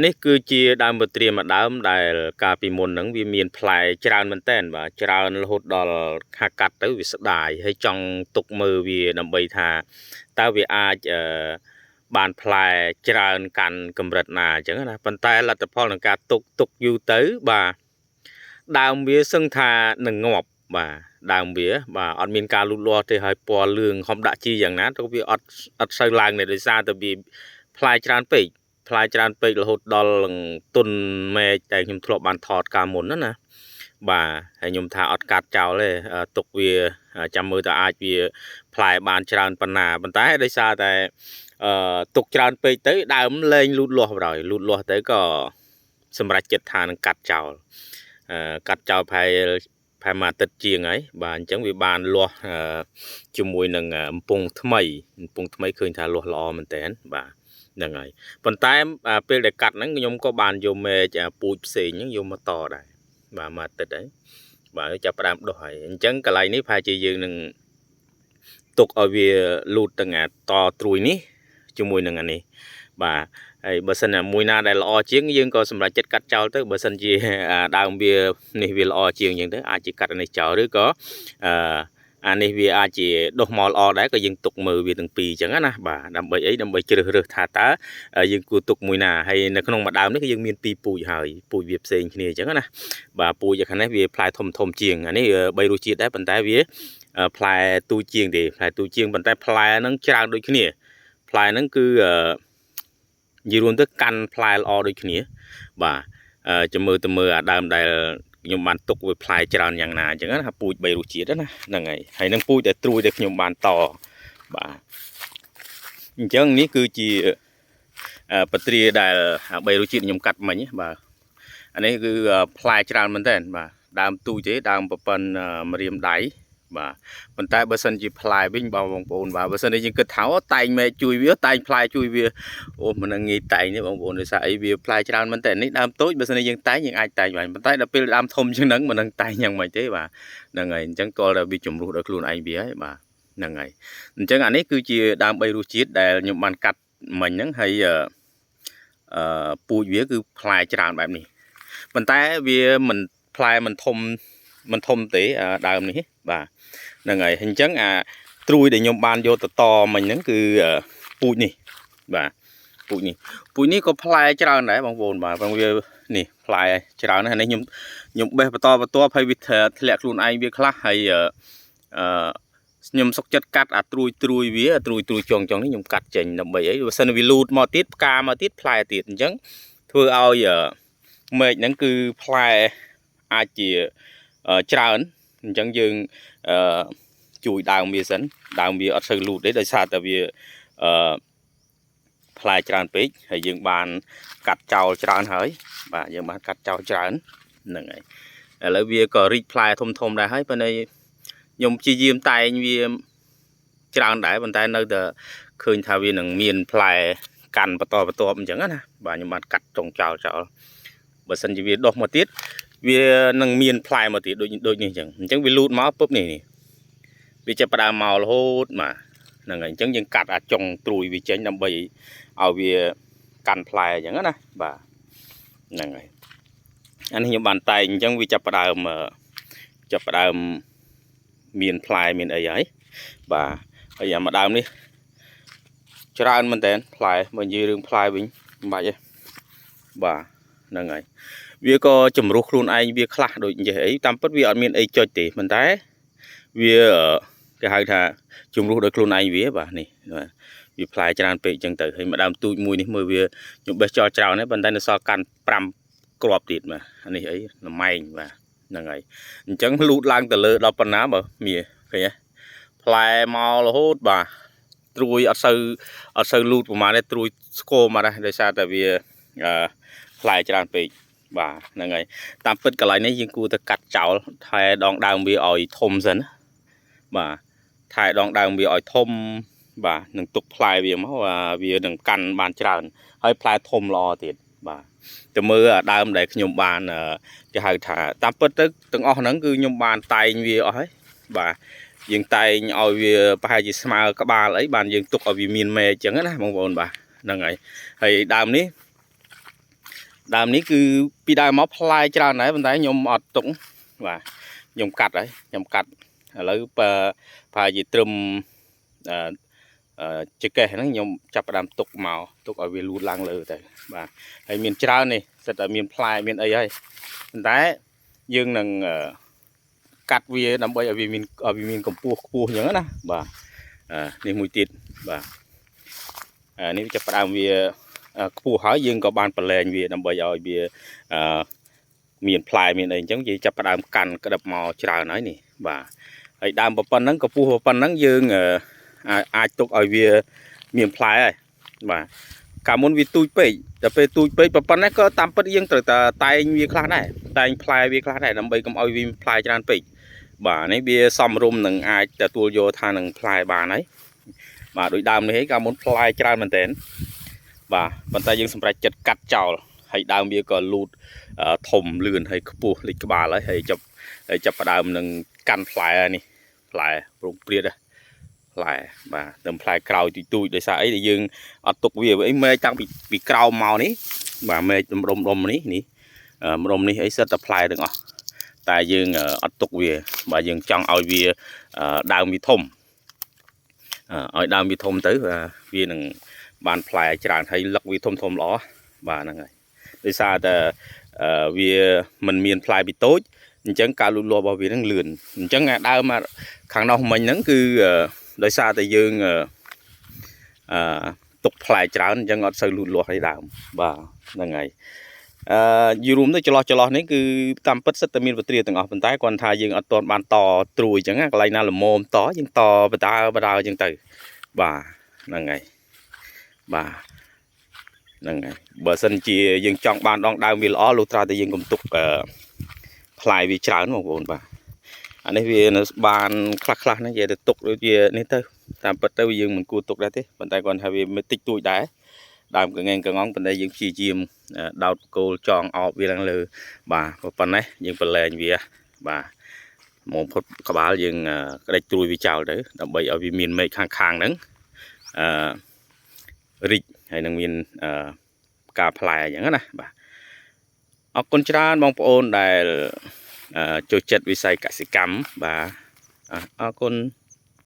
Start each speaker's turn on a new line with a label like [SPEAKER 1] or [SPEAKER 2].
[SPEAKER 1] នេះគឺជាដើមបត្រាមួយដើមដែលកាលពីមុនហ្នឹងវាមានផ្លែច្រើនមែនតើបាទច្រើនរហូតដល់ខាកាត់ទៅវាស្ដាយហើយចង់ទុកមើលវាដើម្បីថាតើវាអាចបានផ្លែច្រើនកាន់កម្រិតណាអញ្ចឹងណាប៉ុន្តែលទ្ធផលនៃការទុកយូរទៅបាទដើមវាសឹងថានឹងងាប់បាទដើមវាបាទអត់មានការលូតលាស់ទេហើយពណ៌លឿងហំដាក់ជីយ៉ាងណាទៅវាអត់សូវឡើងទេដោយសារតែវាផ្លែច្រើនពេករហូតដល់ទុនមែកតែខ្ញុំធ្លាប់បានថតកាលមុនណាបាទហើយខ្ញុំថាអត់កាត់ចោលទេទុកវាចាំមើលតើអាចវាផ្លែបានច្រើនប៉ុណ្ណាប៉ុន្តែដោយសារតែទុកច្រើនពេកទៅដើមលែងលូតលាស់បណ្ដោយលូតលាស់ទៅក៏សម្រាប់ចិត្តថានឹងកាត់ចោលប្រហែលមួយអាទិត្យជាងហើយបាទអញ្ចឹងវាបានលាស់ជាមួយនឹងកំពង់ថ្មីឃើញថាលាស់ល្អមែនតើបាទហ្នឹងហើយប៉ុន្តែពេលដែលកាត់ហ្នឹងខ្ញុំក៏បានយកមែកពូជផ្សេងហ្នឹងយកមកតដែរបាទមួយអាទិត្យហើយបាទចាប់ផ្ដើមដុះហើយអញ្ចឹងកន្លែងនេះប្រហែលជាយើងនឹងទុកឲ្យវាលូតទាំងតត្រួយនេះជាមួយនឹងអានេះបាទហើយបើសិនណាមួយណាដែលល្អជាងយើងក៏សម្រេចចិត្តកាត់ចោលទៅបើសិនជាដើមវានេះវាល្អជាងអញ្ចឹងទៅអាចជាកាត់អានេះចោលឬក៏អានេះវាអាចជាដុះមកល្អដែរក៏យើងទុកមើលវាទាំងពីរអញ្ចឹងណាបាទដើម្បីអីដើម្បីជ្រើសរើសថាតើយើងគួរទុកមួយណាហើយនៅក្នុងមួយដើមនេះគឺយើងមានពីរពូជហើយពូជវាផ្សេងគ្នាអញ្ចឹងណាបាទពូជខាងនេះវាផ្លែធំជាងអានេះ3រសជាតិដែរប៉ុន្តែវាផ្លែទូជាងទេផ្លែទូជាងប៉ុន្តែផ្លែហ្នឹងច្រើនដូចគ្នាផ្លែហ្នឹងគឺនិយាយរួមទៅកាន់ផ្លែល្អដូចគ្នាបាទចាំមើលអាដើមដែលខ្ញុំបានទុកវាផ្លែច្រើនយ៉ាងណាអញ្ចឹងណាពូជ3រសជាតិណាហ្នឹងហើយនឹងពូជដែលត្រួយដែលខ្ញុំបានតបាទអញ្ចឹងនេះគឺជាបត្រាដែល3រសជាតិខ្ញុំកាត់មិញបាទអានេះគឺផ្លែច្រើនមែនតើបាទដើមទូចទេដើមប្រព័ន្ធម្រាមដៃបាទប៉ុន្តែបើសិនជាផ្លែវិញបងប្អូនបាទបើសិនជាយើងគិតថាតែងមែកជួយវាតែងផ្លែជួយវាអូមិននឹងងាយតែងទេបងប្អូនដោយសារអីវាផ្លែច្រើនមែនតែនេះដើមតូចបើសិនជាយើងតែងយើងអាចតែងបានប៉ុន្តែដល់ពេលដើមធំជាងហ្នឹងមិននឹងតែងយ៉ាងម៉េចទេបាទហ្នឹងហើយអញ្ចឹងក៏តែវាជំរុះដល់ខ្លួនឯងវាហើយបាទហ្នឹងហើយអញ្ចឹងអានេះគឺជាដើម3រសជាតិដែលខ្ញុំបានកាត់មិញហ្នឹងហើយពូជវាគឺផ្លែច្រើនបែបនេះប៉ុន្តែវាមិនផ្លែមិនធំទេដើមនេះបាទហ្នឹងហើយអញ្ចឹងត្រួយដែលខ្ញុំបានយកទៅមិញហ្នឹងគឺពូជនេះបាទពូជនេះក៏ផ្លែច្រើនដែរបងប្អូនបាទវានេះផ្លែច្រើនណាស់នេះខ្ញុំបេះបន្តហើយវាធ្លាក់ខ្លួនឯងវាខ្លះហើយខ្ញុំសុកចិត្តកាត់ត្រួយវាត្រួយចុងនេះខ្ញុំកាត់ចេញដើម្បីអីបើសិនវាលូតមកទៀតផ្កាមកទៀតផ្លែទៀតអញ្ចឹងធ្វើឲ្យមែកហ្នឹងគឺផ្លែអាចជាច្រើនអញ្ចឹងយើងជួយដើមវាសិនដើមវាអត់សូវលូតទេដោយសារតែវាផ្លែច្រើនពេកហើយយើងបានកាត់ចោលច្រើនហើយបាទយើងបានកាត់ចោលច្រើនហ្នឹងហើយឥឡូវវាក៏រីកផ្លែធំដែរហើយប៉ុន្តែខ្ញុំព្យាយាមតែងវាច្រើនដែរប៉ុន្តែនៅតែឃើញថាវានឹងមានផ្លែកាន់បន្តអញ្ចឹងណាបាទខ្ញុំបានកាត់ចុងចោលបើសិនជាវាដុះមកទៀតវានឹងមានផ្លែមកទៀតដូចនេះអញ្ចឹងវាលូតមកពឹបនេះវាចាប់ផ្ដើមមករហូតបាទហ្នឹងហើយអញ្ចឹងយើងកាត់ចុងត្រួយវាចេញដើម្បីឲ្យវាកាន់ផ្លែអញ្ចឹងណាបាទហ្នឹងហើយអានេះខ្ញុំបានតែងអញ្ចឹងវាចាប់ផ្ដើមមានផ្លែមានអីហើយបាទហើយអាមួយដើមនេះច្រើនមែនតើផ្លែបើនិយាយរឿងផ្លែវិញមិនបាច់ទេបាទហ្នឹងហើយវាក៏ចម្រុះខ្លួនឯងវាខ្លះដូចនិយាយអីតាមពិតវាអត់មានអីចុចទេប៉ុន្តែវាគេហៅថាជំរុះដោយខ្លួនឯងវាបាទនេះវាផ្លែច្រើនពេកអញ្ចឹងទៅហើយម្ដងទូចមួយនេះមើលវាខ្ញុំបេះចោលច្រើនហើយប៉ុន្តែនៅសល់កាន់5គ្រាប់ទៀតបាទអានេះអីល្មែងបាទហ្នឹងហើយអញ្ចឹងលូតឡើងទៅលើដល់ប៉ុណ្ណាបើមានឃើញទេផ្លែមករហូតបាទត្រួយអត់សូវលូតប្រហែលទេត្រួយស្គមមកដែរដោយសារតែវាផ្លែច្រើនពេកបាទហ្នឹងហើយតាមពិតកន្លែងនេះយើងគួរតែកាត់ចោលថែដងដើមវាឲ្យធំសិនបាទថែដងដើមវាឲ្យធំបាទនឹងទុកផ្លែវាមកវានឹងកាន់បានច្រើនហើយផ្លែធំល្អទៀតបាទទៅមើលដើមដែលខ្ញុំបានគេហៅថាតាមពិតទៅទាំងអស់ហ្នឹងគឺខ្ញុំបានតែងវាអស់ហើយបាទយើងតែងឲ្យវាប្រហែលជាស្មើក្បាលអីបានយើងទុកឲ្យវាមានមែកអញ្ចឹងណាបងប្អូនបាទហ្នឹងហើយដើមនេះ ដើមនេះគឺពីដើមមកផ្លែច្រើនដែរប៉ុន្តែខ្ញុំអត់ទុកបាទខ្ញុំកាត់ហើយខ្ញុំកាត់ឥឡូវប្រហែលជាត្រឹមចកេះហ្នឹងខ្ញុំចាប់ផ្ដើមទុកឲ្យវាលូតឡើងលើទៅបាទហើយមានច្រើននេះសិតតែមានផ្លែមានអីហើយប៉ុន្តែយើងនឹងកាត់វាដើម្បីឲ្យវាមានកម្ពស់ខ្ពស់អញ្ចឹងណាបាទនេះមួយទៀតបាទនេះចាប់ផ្ដើមវាខ្ពស់ហើយយើងក៏បានប្រឡែងវាដើម្បីឲ្យវាមានផ្លែមានអីអញ្ចឹងយើងចាប់ផ្ដើមកាន់ក្តឹបមកច្រើនហើយនេះបាទហើយដើមប៉ុណ្ណឹងកម្ពស់ប៉ុណ្ណឹងយើងអាចទុកឲ្យវាមានផ្លែហើយបាទកាលមុនវាទូចពេកដល់ពេលទូចពេកប៉ុណ្ណេះក៏តាមពិតយើងត្រូវតែតែងវាខ្លះដែរតែងផ្លែវាខ្លះដែរដើម្បីកុំឲ្យវាផ្លែច្រើនពេកបាទនេះវាសមរម្យនឹងអាចទទួលយកថានឹងផ្លែបានហើយបាទដោយដើមនេះឯងកាលមុនផ្លែច្រើនមែនតើបាទប៉ុន្តែយើងសម្រេចចិត្តកាត់ចោលហើយដើមវាក៏លូតធំលឿនហើយខ្ពស់លេចក្បាលហើយចាប់ផ្ដើមនឹងកាន់ផ្លែនេះផ្លែប្រងព្រាតផ្លែបាទតែផ្លែក្រោយទូចដោយសារអីដែលយើងអត់ទុកវាអីមេឃតាំងពីក្រោមមកនេះបាទមេឃដុំនេះម្រុំនេះអីសិតតែផ្លែទាំងអស់តែយើងអត់ទុកវាបាទយើងចង់ឲ្យវាដើមវាធំឲ្យដើមវាធំទៅវានឹងបានផ្លែច្រើនហើយលឹកវាធំល្អបាទហ្នឹងហើយដោយសារតែវាមិនមានផ្លែពីតូចអញ្ចឹងការលូតលាស់របស់វានឹងលឿនអញ្ចឹងដើមខាងនោះមិញហ្នឹងគឺដោយសារតែយើងទុកផ្លែច្រើនអញ្ចឹងអត់សូវលូតលាស់ឲ្យដើមបាទហ្នឹងហើយយូររួមទៅចន្លោះនេះគឺតាមពិតសិតតែមានពទ្រាទាំងអស់ប៉ុន្តែគាត់ថាយើងអត់ទាន់បានតត្រួយអញ្ចឹងកន្លែងណាល្មមតយើងតបដាអញ្ចឹងទៅបាទហ្នឹងហើយបាទហ្នឹងហើយបើសិនជាយើងចង់បានដងដើមវាល្អលុះត្រាតែយើងកុំទុកផ្លែវាច្រើនបងប្អូនបាទអានេះវានៅបានខ្លះហ្នឹងនិយាយទៅទុកដូចជានេះទៅតាមពិតទៅយើងមិនគួរទុកដែរទេប៉ុន្តែគាត់ថាវាមិនតិចតួចដែរដើមកងែងកងប៉ុន្តែយើងព្យាយាមដោតគោលចងអោបវាឡើងលើបាទប៉ុណ្ណេះយើងប្រឡែងវាបាទមកផុតក្បាលយើងក្តិចត្រួយវាចោលទៅដើម្បីឲ្យវាមានមែកខាងហ្នឹងរីកហើយនឹងមានការផ្លែអញ្ចឹងណាបាទអរគុណច្រើនបងប្អូនដែលចូលចិត្តវិស័យកសិកម្មបាទអរគុណ